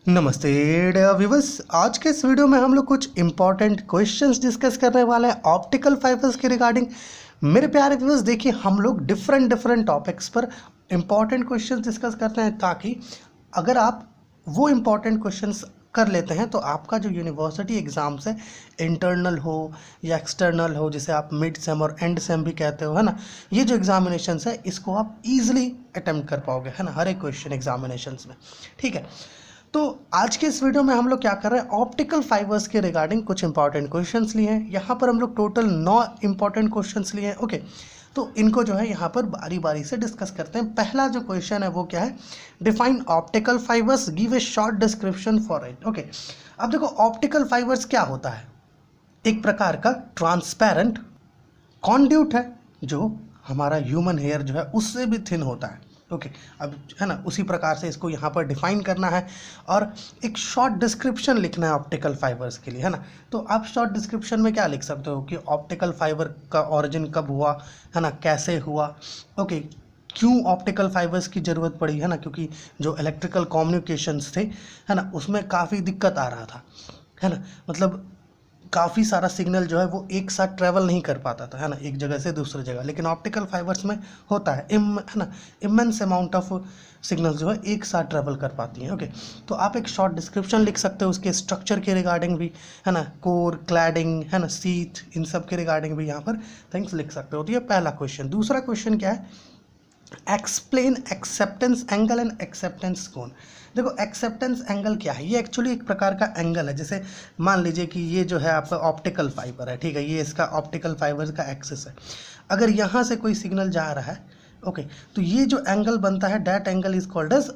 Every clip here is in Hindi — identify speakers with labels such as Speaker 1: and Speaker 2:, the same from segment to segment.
Speaker 1: नमस्ते डियर व्यूअर्स। आज के इस वीडियो में हम लोग कुछ इंपॉर्टेंट क्वेश्चंस डिस्कस करने वाले हैं ऑप्टिकल फाइबर्स के रिगार्डिंग। मेरे प्यारे व्यूअर्स, देखिए हम लोग डिफरेंट टॉपिक्स पर इंपॉर्टेंट क्वेश्चंस डिस्कस करते हैं ताकि अगर आप वो इंपॉर्टेंट क्वेश्चंस कर लेते हैं तो आपका जो यूनिवर्सिटी एग्ज़ाम्स है, इंटरनल हो या एक्सटर्नल हो, जिसे आप मिड सेम और एंड सेम भी कहते हो, है ना, ये जो एग्जामिनेशंस है इसको आप ईजिली अटेम्प्ट कर पाओगे, है ना, हर एक क्वेश्चन एग्जामिनेशंस में। ठीक है, तो आज के इस वीडियो में हम लोग क्या कर रहे हैं, ऑप्टिकल फाइबर्स के रिगार्डिंग कुछ इंपॉर्टेंट क्वेश्चंस लिए हैं। यहाँ पर हम लोग टोटल 9 इंपॉर्टेंट क्वेश्चंस लिए हैं। ओके, तो इनको जो है यहाँ पर बारी बारी से डिस्कस करते हैं। पहला जो क्वेश्चन है वो क्या है, define optical fibres, give a short description for it. Okay, अब देखो ऑप्टिकल फाइबर्स क्या होता है, एक प्रकार का ट्रांसपेरेंट कॉन्ड्यूट है जो हमारा ह्यूमन हेयर जो है उससे भी थिन होता है। ओके, अब है ना, उसी प्रकार से इसको यहाँ पर डिफाइन करना है और एक शॉर्ट डिस्क्रिप्शन लिखना है ऑप्टिकल फाइबर्स के लिए, है ना। तो आप शॉर्ट डिस्क्रिप्शन में क्या लिख सकते हो कि ऑप्टिकल फाइबर का ऑरिजिन कब हुआ, है ना, कैसे हुआ, ओके, क्यों ऑप्टिकल फाइबर्स की ज़रूरत पड़ी, है ना, क्योंकि जो इलेक्ट्रिकल कम्युनिकेशंस थे, है ना, उसमें काफ़ी दिक्कत आ रहा था, है ना, मतलब काफ़ी सारा सिग्नल जो है वो एक साथ ट्रैवल नहीं कर पाता था, है ना, एक जगह से दूसरी जगह, लेकिन ऑप्टिकल फाइबर्स में होता है, है ना, इमेंस अमाउंट ऑफ सिग्नल जो है एक साथ ट्रैवल कर पाती हैं। ओके, तो आप एक शॉर्ट डिस्क्रिप्शन लिख सकते हो उसके स्ट्रक्चर के रिगार्डिंग भी, है ना, कोर, क्लैडिंग, है ना, सीथ, इन सब के रिगार्डिंग भी यहाँ पर थिंग्स लिख सकते हो। तो ये पहला क्वेश्चन। दूसरा क्वेश्चन क्या है, explain acceptance angle and acceptance कोण। देखो एक्सेप्टेंस एंगल क्या है, ये एक्चुअली एक प्रकार का एंगल है। जैसे मान लीजिए कि ये जो है आपका ऑप्टिकल फाइबर है, ठीक है, ये इसका ऑप्टिकल फाइबर का एक्सिस है। अगर यहाँ से कोई सिग्नल जा रहा है, ओके, तो ये जो एंगल बनता है, that angle is called as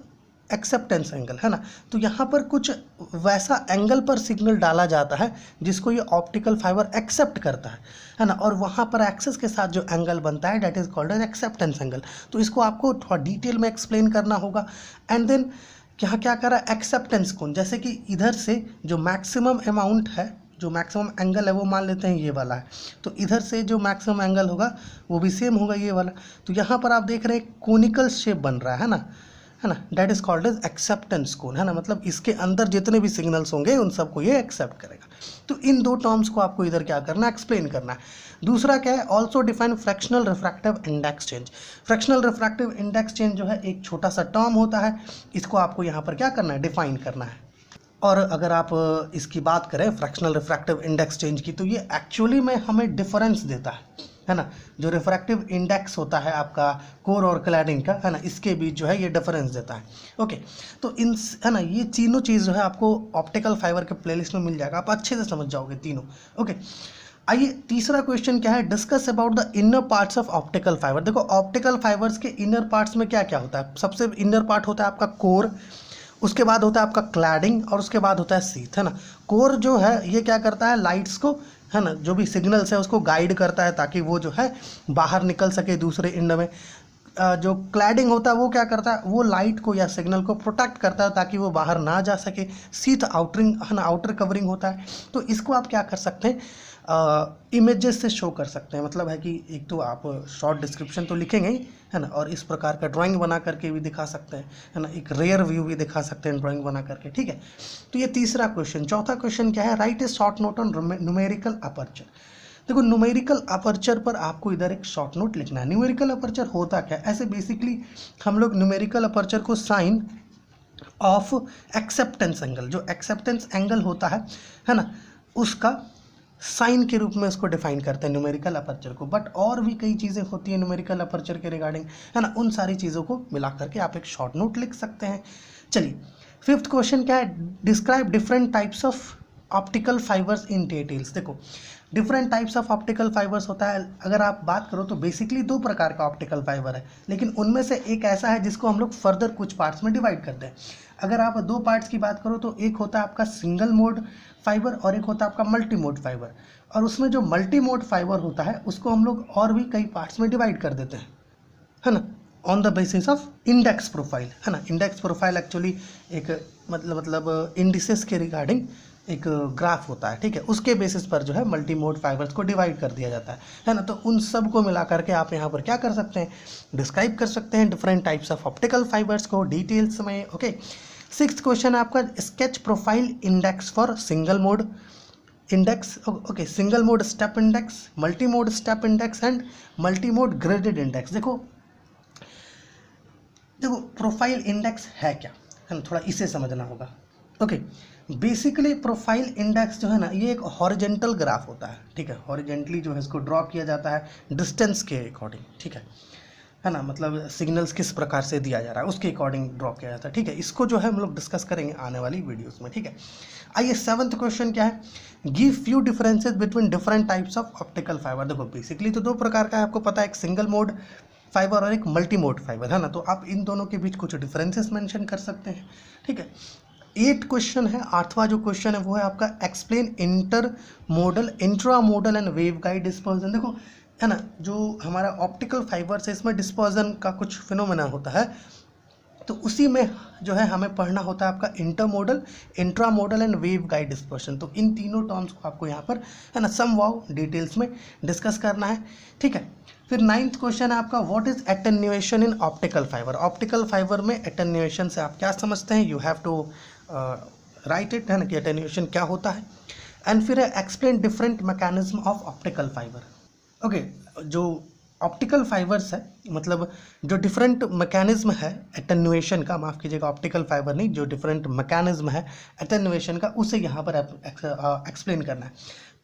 Speaker 1: acceptance angle, है ना। तो यहाँ पर कुछ वैसा एंगल पर सिग्नल डाला जाता है जिसको ये ऑप्टिकल फाइबर एक्सेप्ट करता है ना, और वहाँ पर एक्सिस के साथ जो एंगल बनता है that is called as acceptance angle. तो इसको आपको थोड़ा डिटेल में एक्सप्लेन करना होगा। एंड देन क्या क्या करा, एक्सेप्टेंस कोण, जैसे कि इधर से जो मैक्सिमम अमाउंट है, जो मैक्सिमम एंगल है वो मान लेते हैं ये वाला है, तो इधर से जो मैक्सिमम एंगल होगा वो भी सेम होगा, ये वाला। तो यहाँ पर आप देख रहे हैं कोनिकल शेप बन रहा है ना, that is called as acceptance कोण, है ना, मतलब इसके अंदर जितने भी सिग्नल्स होंगे उन सबको ये एक्सेप्ट करेगा। तो इन दो टर्म्स को आपको इधर क्या करना है, एक्सप्लेन करना है। दूसरा क्या है, also define fractional refractive index change. Fractional refractive index change जो है एक छोटा सा टर्म होता है, इसको आपको यहाँ पर क्या करना है, डिफाइन करना है। और अगर आप इसकी बात करें फ्रैक्शनल रिफ्रैक्टिव इंडेक्स चेंज की, तो ये एक्चुअली में हमें डिफरेंस देता है ना, जो रिफ्रैक्टिव इंडेक्स होता है आपका कोर और क्लैडिंग का, है ना, इसके बीच जो है ये डिफरेंस देता है। ओके, तो इन, है ना, ये तीनों चीज़ जो है आपको ऑप्टिकल फाइबर के प्लेलिस्ट में मिल जाएगा, आप अच्छे से समझ जाओगे तीनों। ओके, आइए तीसरा क्वेश्चन क्या है, discuss about the inner parts of optical fibre. देखो ऑप्टिकल फाइबर्स के इनर पार्ट्स में क्या क्या होता है, सबसे इनर पार्ट होता है आपका कोर, उसके बाद होता है आपका क्लैडिंग और उसके बाद होता है सीथ, है ना। कोर जो है ये क्या करता है, लाइट्स को, है ना, जो भी सिग्नल्स है उसको गाइड करता है ताकि वो जो है बाहर निकल सके दूसरे एंड में। जो क्लैडिंग होता है वो क्या करता है, वो लाइट को या सिग्नल को प्रोटेक्ट करता है ताकि वो बाहर ना जा सके। सीथ आउटरिंग, है ना, आउटर कवरिंग होता है। तो इसको आप क्या कर सकते हैं, इमेजेस से शो कर सकते हैं। मतलब है कि एक तो आप शॉर्ट डिस्क्रिप्शन तो लिखेंगे ही, है ना, और इस प्रकार का ड्राइंग बना करके भी दिखा सकते हैं, है ना, एक रेयर व्यू भी दिखा सकते हैं ड्राइंग बना करके। ठीक है, तो ये तीसरा क्वेश्चन। चौथा क्वेश्चन क्या है, right A short note on numerical aperture. देखो न्यूमेरिकल अपर्चर पर आपको इधर एक शॉर्ट नोट लिखना है। न्यूमेरिकल अपर्चर होता क्या है, ऐसे बेसिकली हम लोग न्यूमेरिकल अपर्चर को साइन ऑफ एक्सेप्टेंस एंगल, जो एक्सेप्टेंस एंगल होता है ना, उसका साइन के रूप में उसको डिफाइन करते हैं न्यूमेरिकल अपर्चर को। बट और भी कई चीज़ें होती हैं न्यूमेरिकल अपर्चर के रिगार्डिंग, है ना, उन सारी चीज़ों को मिला करके आप एक शॉर्ट नोट लिख सकते हैं। चलिए फिफ्थ क्वेश्चन क्या है, describe different types of optical fibres in details. देखो different types of optical fibres होता है, अगर आप बात करो तो बेसिकली 2 प्रकार का ऑप्टिकल फाइबर है, लेकिन उनमें से एक ऐसा है जिसको हम लोग फर्दर कुछ पार्ट्स में डिवाइड करते हैं। अगर आप 2 पार्ट्स की बात करो तो एक होता है आपका सिंगल मोड फाइबर और एक होता है आपका मल्टी मोड फाइबर। और उसमें जो मल्टी मोड फाइबर होता है उसको हम लोग और भी कई पार्ट्स में डिवाइड कर देते हैं, है ना, on the basis of index profile, है ना। इंडेक्स प्रोफाइल एक्चुअली एक मतलब इंडिसेस के रिगार्डिंग एक ग्राफ होता है, ठीक है, उसके बेसिस पर जो है मल्टी मोड फाइबर्स को डिवाइड कर दिया जाता है ना। तो उन सब को मिला करके आप यहाँ पर क्या कर सकते हैं, डिस्क्राइब कर सकते हैं different types of optical fibres को डिटेल्स में। ओके, सिक्स्थ क्वेश्चन है आपका sketch profile index for single mode index, okay, single mode step index, multi mode step index and multi mode graded index. देखो प्रोफाइल इंडेक्स है क्या, है ना, थोड़ा इसे समझना होगा। ओके, बेसिकली प्रोफाइल इंडेक्स जो है ना, ये एक हॉरिजेंटल ग्राफ होता है, ठीक है, हॉरिजेंटली जो है इसको ड्रॉ किया जाता है डिस्टेंस के अकॉर्डिंग, ठीक है ना, मतलब सिग्नल्स किस प्रकार से दिया जा रहा है उसके अकॉर्डिंग ड्रॉ किया जाता है, ठीक है। इसको जो है हम लोग डिस्कस करेंगे आने वाली वीडियोस में, ठीक है। आइए सेवंथ क्वेश्चन क्या है, give few differences between different types of optical fibre. देखो बेसिकली तो दो प्रकार का है, आपको पता है, एक सिंगल मोड फाइबर और एक मल्टी मोड फाइबर, है ना, तो आप इन दोनों के बीच कुछ डिफरेंसेस मेंशन कर सकते हैं, ठीक है। 8 क्वेश्चन है, 8वां जो क्वेश्चन है वो है आपका explain inter model, intra model and wave guide dispersion. देखो है ना, जो हमारा ऑप्टिकल फाइबर्स है इसमें डिस्पर्जन का कुछ फिनोमेना होता है, तो उसी में जो है हमें पढ़ना होता है आपका inter model, intra model and wave guide dispersion. तो इन तीनों टर्म्स को आपको यहाँ पर, है ना, सम वाव डिटेल्स में डिस्कस करना है, ठीक है। फिर 9th क्वेश्चन है आपका what is attenuation in optical fibre. Optical fibre में एटेन्यूएशन से आप क्या समझते हैं, you have to write it, है ना, कि एटेन्यूएशन क्या होता है। एंड फिर explain different mechanism of optical fibre. Okay, जो ऑप्टिकल फाइबर्स है, मतलब जो डिफरेंट मैकेनिज्म है एटेन्यूएशन का, माफ़ कीजिएगा, ऑप्टिकल फाइबर नहीं, जो डिफरेंट मैकेनिज्म है एटेन्यूएशन का, उसे यहाँ पर एक्सप्लेन करना है।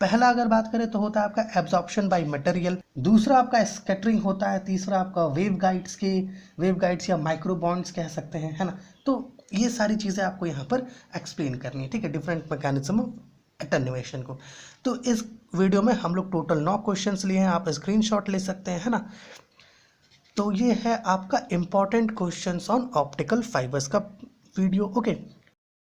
Speaker 1: पहला अगर बात करें तो होता है आपका एब्जॉर्प्शन बाय मटेरियल, दूसरा आपका स्कैटरिंग होता है, तीसरा आपका वेव गाइड्स या माइक्रो बॉन्ड्स कह सकते हैं, है ना। तो ये सारी चीज़ें आपको यहाँ पर एक्सप्लेन करनी है, ठीक है, डिफरेंट मैकेनिज्म ऑफ एटेन्यूएशन को। तो इस वीडियो में हम लोग टोटल 9 क्वेश्चंस लिए हैं, आप स्क्रीनशॉट ले सकते हैं, है ना। तो ये है आपका important questions on optical fibres का वीडियो, ओके।